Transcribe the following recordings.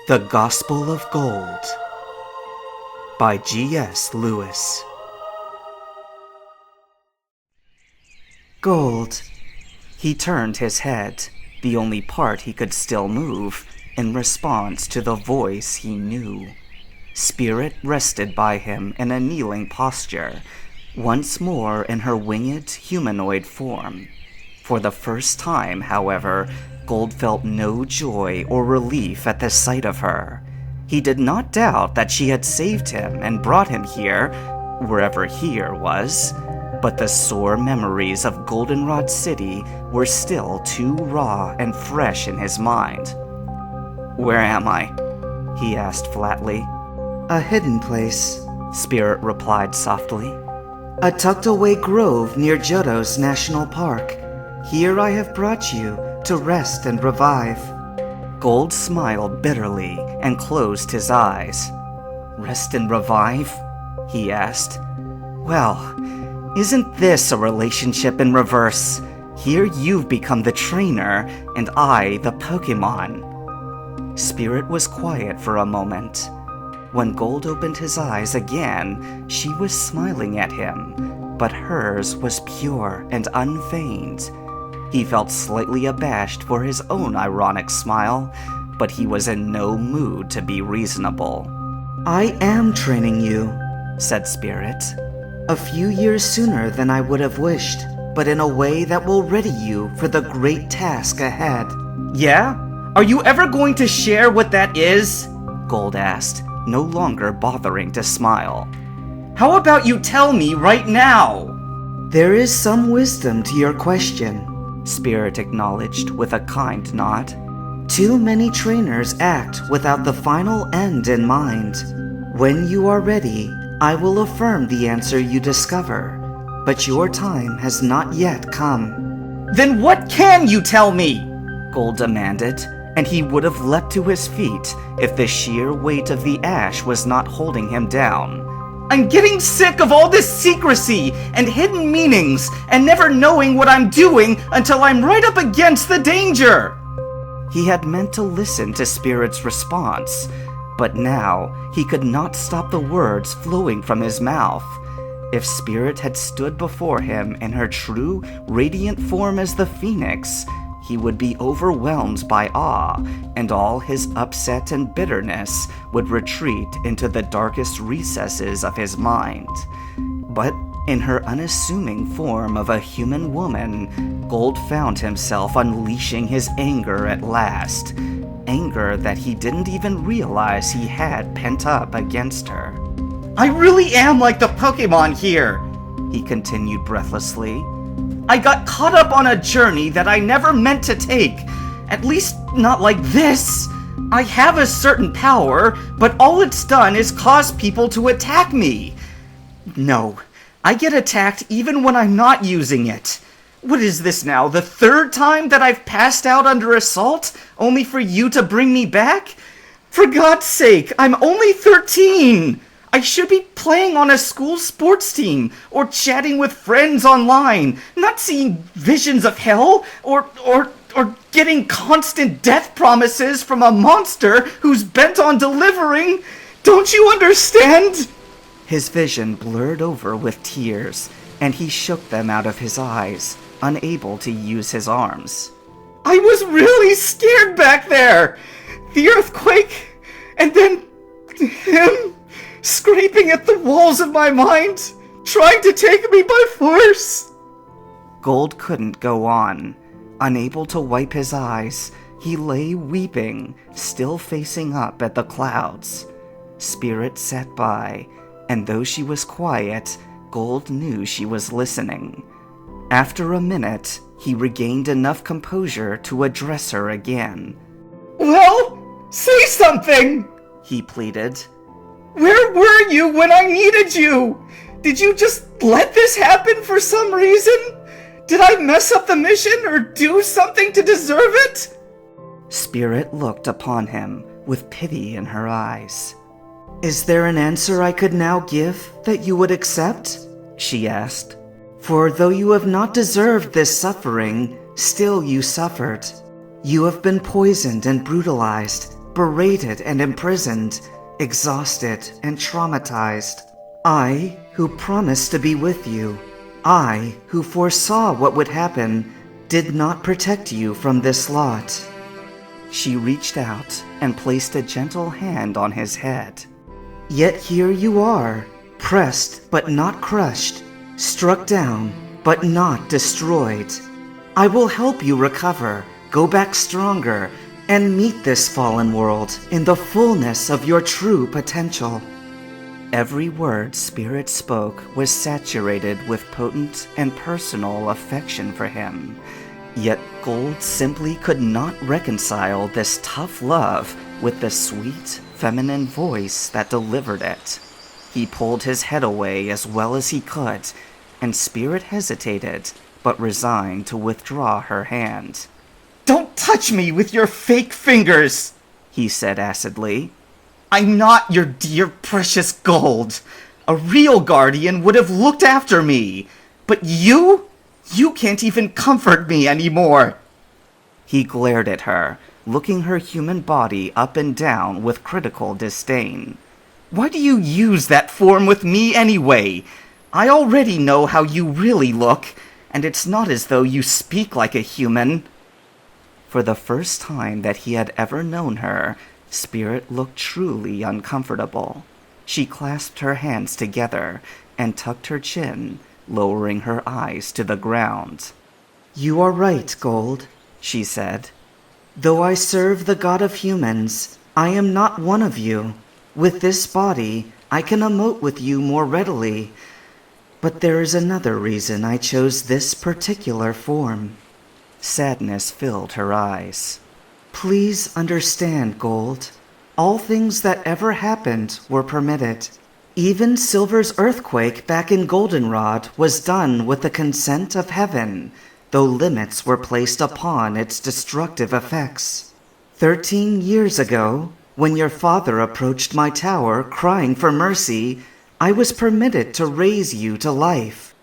The Gospel of Gold by G.S. Lewis. Gold. He turned his head, the only part he could still move, in response to the voice he knew. Spirit rested by him in a kneeling posture, once more in her winged humanoid form. For the first time, however, Gold felt no joy or relief at the sight of her. He did not doubt that she had saved him and brought him here, wherever here was, but the sore memories of Goldenrod City were still too raw and fresh in his mind. "Where am I?" he asked flatly. "A hidden place," Spirit replied softly. "A tucked-away grove near Johto's National Park. Here I have brought you to rest and revive." Gold smiled bitterly and closed his eyes. "Rest and revive?" he asked. "Well, isn't this a relationship in reverse? Here you've become the trainer, and I the Pokemon." Spirit was quiet for a moment. When Gold opened his eyes again, she was smiling at him, but hers was pure and unfeigned. He felt slightly abashed for his own ironic smile, but he was in no mood to be reasonable. "I am training you," said Spirit. "A few years sooner than I would have wished, but in a way that will ready you for the great task ahead." "Yeah? Are you ever going to share what that is?" Gold asked, no longer bothering to smile. "How about you tell me right now?" "There is some wisdom to your question," Spirit acknowledged with a kind nod. "Too many trainers act without the final end in mind. When you are ready, I will affirm the answer you discover, but your time has not yet come." "Then what can you tell me?" Gold demanded, and he would have leapt to his feet if the sheer weight of the ash was not holding him down. "I'm getting sick of all this secrecy and hidden meanings and never knowing what I'm doing until I'm right up against the danger." He had meant to listen to Spirit's response, but now he could not stop the words flowing from his mouth. If Spirit had stood before him in her true, radiant form as the Phoenix, he would be overwhelmed by awe, and all his upset and bitterness would retreat into the darkest recesses of his mind. But in her unassuming form of a human woman, Gold found himself unleashing his anger at last, anger that he didn't even realize he had pent up against her. "I really am like the Pokemon here," he continued breathlessly. "I got caught up on a journey that I never meant to take, at least not like this. I have a certain power, but all it's done is cause people to attack me. No, I get attacked even when I'm not using it. What is this now, the third time that I've passed out under assault, only for you to bring me back? For God's sake, I'm only 13! I should be playing on a school sports team, or chatting with friends online, not seeing visions of hell, or getting constant death promises from a monster who's bent on delivering. Don't you understand?" His vision blurred over with tears, and he shook them out of his eyes, unable to use his arms. "I was really scared back there! The earthquake, and then him scraping at the walls of my mind, trying to take me by force." Gold couldn't go on. Unable to wipe his eyes, he lay weeping, still facing up at the clouds. Spirit sat by, and though she was quiet, Gold knew she was listening. After a minute, he regained enough composure to address her again. "Well, say something!" he pleaded. "Where were you when I needed you? Did you just let this happen for some reason? Did I mess up the mission or do something to deserve it?" Spirit looked upon him with pity in her eyes. "Is there an answer I could now give that you would accept?" she asked. "For though you have not deserved this suffering, still you suffered. You have been poisoned and brutalized, berated and imprisoned, exhausted and traumatized. I, who promised to be with you, I, who foresaw what would happen, did not protect you from this lot." She reached out and placed a gentle hand on his head. "Yet here you are, pressed but not crushed, struck down but not destroyed. I will help you recover, go back stronger, and meet this fallen world in the fullness of your true potential." Every word Spirit spoke was saturated with potent and personal affection for him. Yet Gold simply could not reconcile this tough love with the sweet, feminine voice that delivered it. He pulled his head away as well as he could, and Spirit hesitated, but resigned to withdraw her hand. "Don't touch me with your fake fingers," he said acidly. "I'm not your dear precious Gold. A real guardian would have looked after me. But you can't even comfort me anymore." He glared at her, looking her human body up and down with critical disdain. "Why do you use that form with me anyway? I already know how you really look, and it's not as though you speak like a human." For the first time that he had ever known her, Spirit looked truly uncomfortable. She clasped her hands together and tucked her chin, lowering her eyes to the ground. "You are right, Gold," she said. "Though I serve the god of humans, I am not one of you. With this body, I can emote with you more readily. But there is another reason I chose this particular form." Sadness filled her eyes. "Please understand, Gold. All things that ever happened were permitted. Even Silver's earthquake back in Goldenrod was done with the consent of heaven, though limits were placed upon its destructive effects. 13 years ago, when your father approached my tower crying for mercy, I was permitted to raise you to life."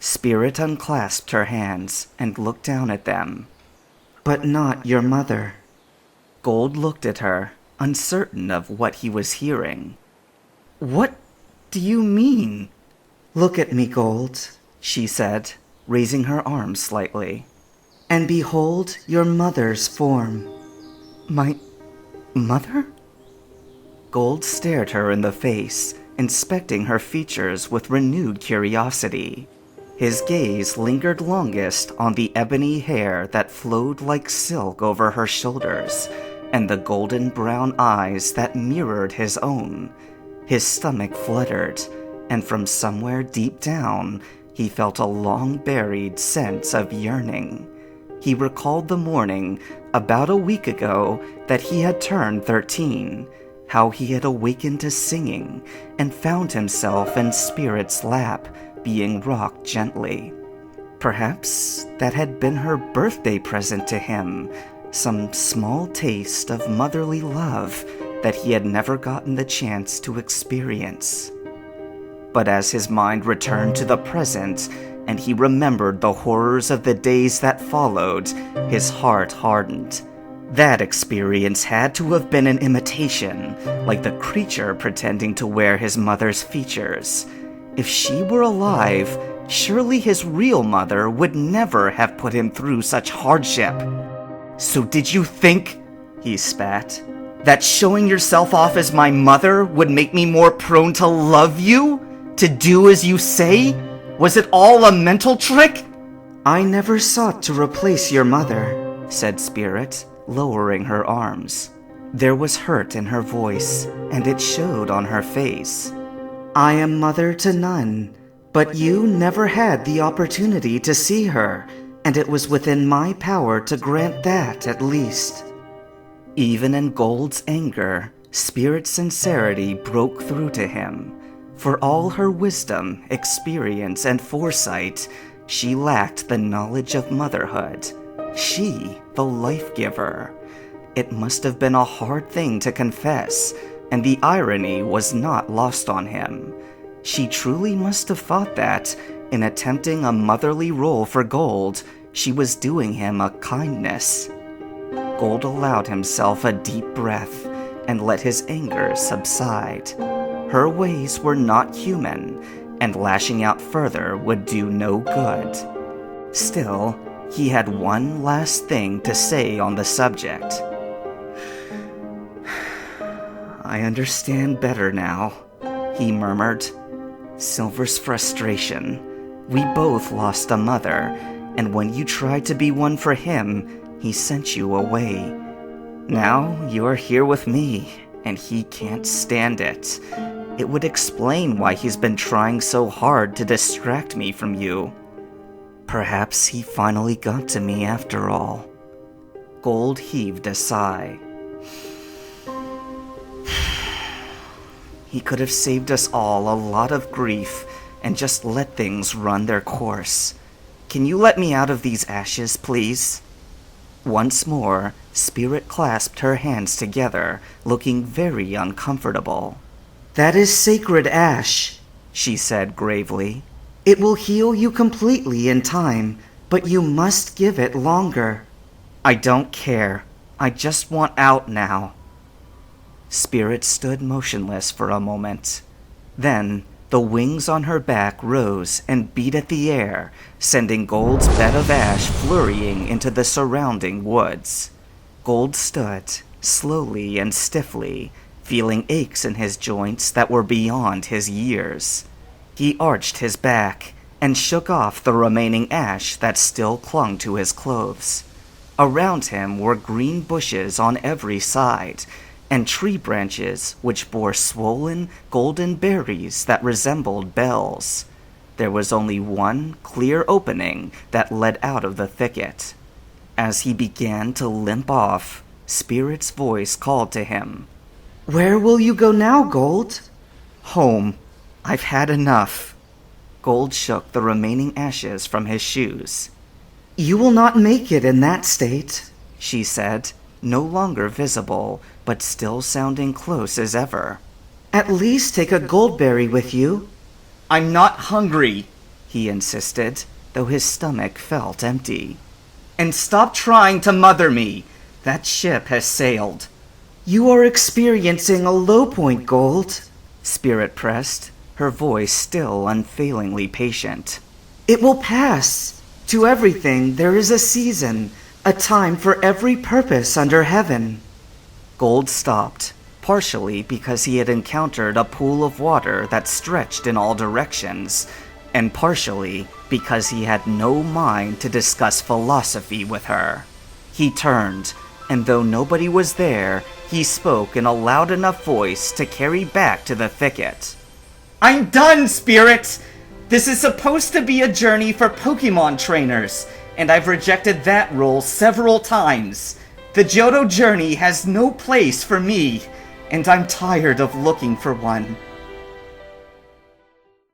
Spirit unclasped her hands and looked down at them. "But not your mother." Gold looked at her, uncertain of what he was hearing. "What do you mean?" "Look at me, Gold," she said, raising her arms slightly. "And behold your mother's form." "My mother?" Gold stared her in the face, inspecting her features with renewed curiosity. His gaze lingered longest on the ebony hair that flowed like silk over her shoulders, and the golden brown eyes that mirrored his own. His stomach fluttered, and from somewhere deep down, he felt a long-buried sense of yearning. He recalled the morning, about a week ago, that he had turned 13, how he had awakened to singing, and found himself in Spirit's lap, being rocked gently. Perhaps that had been her birthday present to him, some small taste of motherly love that he had never gotten the chance to experience. But as his mind returned to the present, and he remembered the horrors of the days that followed, his heart hardened. That experience had to have been an imitation, like the creature pretending to wear his mother's features. If she were alive, surely his real mother would never have put him through such hardship. "So did you think," he spat, "that showing yourself off as my mother would make me more prone to love you? To do as you say? Was it all a mental trick?" "I never sought to replace your mother," said Spirit, lowering her arms. There was hurt in her voice, and it showed on her face. "I am mother to none, but you never had the opportunity to see her, and it was within my power to grant that at least." Even in Gold's anger, Spirit's sincerity broke through to him. For all her wisdom, experience, and foresight, she lacked the knowledge of motherhood. She, the life-giver. It must have been a hard thing to confess, and the irony was not lost on him. She truly must have thought that, in attempting a motherly role for Gold, she was doing him a kindness. Gold allowed himself a deep breath, and let his anger subside. Her ways were not human, and lashing out further would do no good. Still, he had one last thing to say on the subject. "I understand better now," he murmured. "Silver's frustration. We both lost a mother, and when you tried to be one for him, he sent you away. Now you are here with me, and he can't stand it. It would explain why he's been trying so hard to distract me from you. Perhaps he finally got to me after all." Gold heaved a sigh. "He could have saved us all a lot of grief and just let things run their course. Can you let me out of these ashes, please?" Once more, Spirit clasped her hands together, looking very uncomfortable. "That is sacred ash," she said gravely. "It will heal you completely in time, but you must give it longer." "I don't care. I just want out now." Spirit stood motionless for a moment. Then, the wings on her back rose and beat at the air, sending Gold's bed of ash flurrying into the surrounding woods. Gold stood, slowly and stiffly, feeling aches in his joints that were beyond his years. He arched his back and shook off the remaining ash that still clung to his clothes. Around him were green bushes on every side, and tree branches which bore swollen, golden berries that resembled bells. There was only one clear opening that led out of the thicket. As he began to limp off, Spirit's voice called to him. "Where will you go now, Gold?" "Home. I've had enough." Gold shook the remaining ashes from his shoes. "You will not make it in that state," she said, no longer visible, but still sounding close as ever. "At least take a goldberry with you." "I'm not hungry," he insisted, though his stomach felt empty. "And stop trying to mother me. That ship has sailed." "You are experiencing a low point, Gold," Spirit pressed, her voice still unfailingly patient. "It will pass. To everything there is a season, a time for every purpose under heaven." Gold stopped, partially because he had encountered a pool of water that stretched in all directions, and partially because he had no mind to discuss philosophy with her. He turned, and though nobody was there, he spoke in a loud enough voice to carry back to the thicket. "I'm done, Spirit! This is supposed to be a journey for Pokemon trainers, and I've rejected that role several times. The Johto Journey has no place for me, and I'm tired of looking for one.